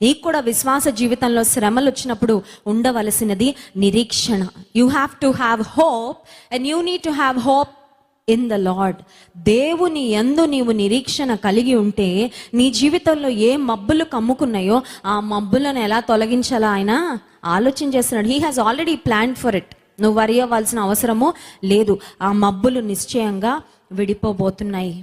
నీకు కూడా విశ్వాస జీవితంలో శ్రమలు వచ్చినప్పుడు ఉండవలసినది నిరీక్షణ. You have to have hope and you need to have hope in the lord. దేవుని యందు నీవు నిరీక్షణ కలిగి ఉంటే నీ జీవితంలో ఏ మబ్బులు కమ్ముకున్నాయో ఆ మబ్బులను ఎలా తొలగించాలో ఆయన ఆలోచన చేస్తున్నాడు. He has already planned for it. నువ్వు వరి అవ్వాల్సిన అవసరము లేదు. ఆ మబ్బులు నిశ్చయంగా విడిపోబోతున్నాయి.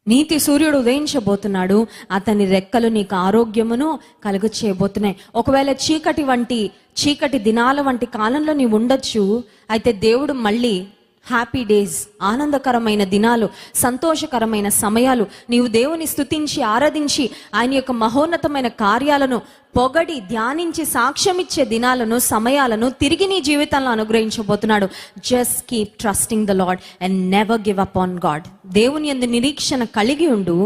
నీతి సూర్యుడు ఉదయించబోతున్నాడు. అతని రెక్కలు నీకు ఆరోగ్యమును కలుగు చేయబోతున్నాయి. ఒకవేళ చీకటి దినాల వంటి కాలంలో నీవు ఉండొచ్చు. అయితే దేవుడు మళ్ళీ హ్యాపీ డేస్, ఆనందకరమైన దినాలు, సంతోషకరమైన సమయాలు, నీవు దేవుని స్తుతించి ఆరాధించి ఆయన యొక్క మహోన్నతమైన కార్యాలను పొగడి ధ్యానించి సాక్ష్యమిచ్చే దినాలను, సమయాలను తిరిగి నీ జీవితంలో అనుగ్రహించబోతున్నాడు. Just keep trusting the lord and never give up on God. దేవుని యందు నిరీక్షణ కలిగి ఉండు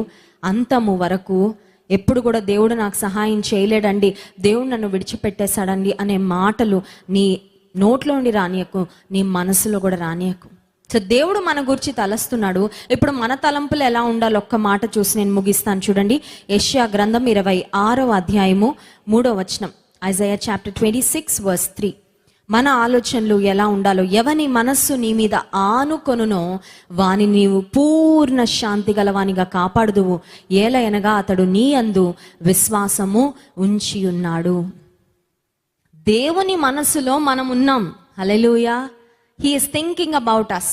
అంతము వరకు. ఎప్పుడు కూడా దేవుడు నాకు సహాయం చేయలేడండి, దేవుడు నన్ను విడిచిపెట్టేశాడండి అనే మాటలు నీ నోట్లో నుండి రానియకు, నీ మనసులో కూడా రానియకు. సో దేవుడు మన గురించి తలస్తున్నాడు. ఇప్పుడు మన తలంపులు ఎలా ఉండాలో ఒక్క మాట చూసి నేను ముగిస్తాను. చూడండి, యెషయా గ్రంథం 26వ అధ్యాయము 3వ వచనం. Isaiah chapter 26 verse 3. మన ఆలోచనలు ఎలా ఉండాలో, ఎవని మనస్సు నీ మీద ఆనుకొనునో వాని నీవు పూర్ణ శాంతి గలవానిగా కాపాడుదువు. ఏలయనగా అతడు నీ యందు విశ్వాసము ఉంచి ఉన్నాడు. దేవుని మనసులో మనం ఉన్నాం. Hallelujah. He is thinking about us.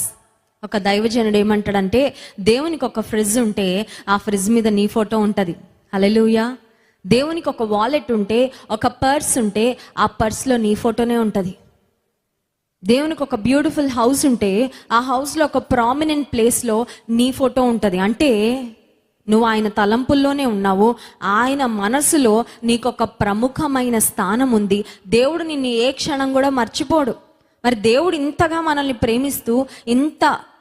ఒక దైవజనుడు ఏమంటాడంటే, దేవునికి ఒక ఫ్రిడ్జ్ ఉంటే ఆ ఫ్రిడ్జ్ మీద నీ ఫోటో ఉంటుంది. హల్లెలూయా. దేవునికి ఒక వాలెట్ ఉంటే, ఒక పర్స్ ఉంటే ఆ పర్స్లో నీ ఫోటోనే ఉంటుంది. దేవునికి ఒక బ్యూటిఫుల్ హౌస్ ఉంటే ఆ హౌస్లో ఒక ప్రామినెంట్ ప్లేస్లో నీ ఫోటో ఉంటుంది. అంటే నువ్వు ఆయన తలంపుల్లోనే ఉన్నావు. ఆయన మనసులో నీకొక ప్రముఖమైన స్థానం ఉంది. దేవుడు నిన్ను ఏ క్షణం కూడా మర్చిపోడు. మరి దేవుడు ఇంతగా మనల్ని ప్రేమిస్తూ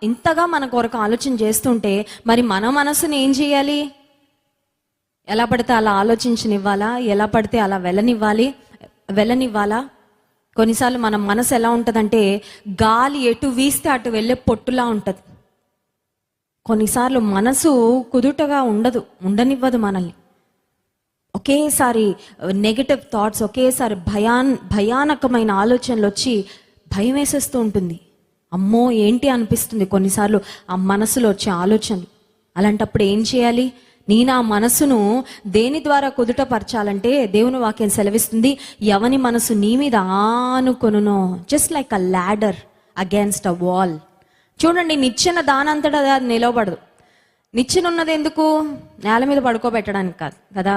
ఇంతగా మన కొరకు ఆలోచన చేస్తుంటే మరి మన మనసుని ఏం చేయాలి? ఎలా పడితే అలా ఆలోచించనివ్వాలా? ఎలా పడితే అలా వెళ్ళనివ్వాలా? కొన్నిసార్లు మన మనసు ఎలా ఉంటుందంటే, గాలి ఎటు వీస్తే అటు వెళ్ళే పొట్టులా ఉంటుంది. కొన్నిసార్లు మనసు కుదుటగా ఉండనివ్వదు మనల్ని. ఒకేసారి నెగటివ్ థాట్స్, ఒకేసారి భయానకమైన ఆలోచనలు వచ్చి భయం వేసేస్తూ ఉంటుంది. అమ్మో ఏంటి అనిపిస్తుంది కొన్నిసార్లు ఆ మనసులో వచ్చే ఆలోచనలు. అలాంటప్పుడు ఏం చేయాలి? నేను ఆ మనసును దేని ద్వారా కుదుటపరచాలంటే దేవుని వాక్యం సెలవిస్తుంది, ఎవని మనసు నీ మీద ఆనుకొనునో, just like a ladder against a wall. చూడండి, నిచ్చెన దానంతటా అది నిలవబడదు. నిచ్చెన ఉన్నది ఎందుకు? నేల మీద పడుకోబెట్టడానికి కాదు కదా.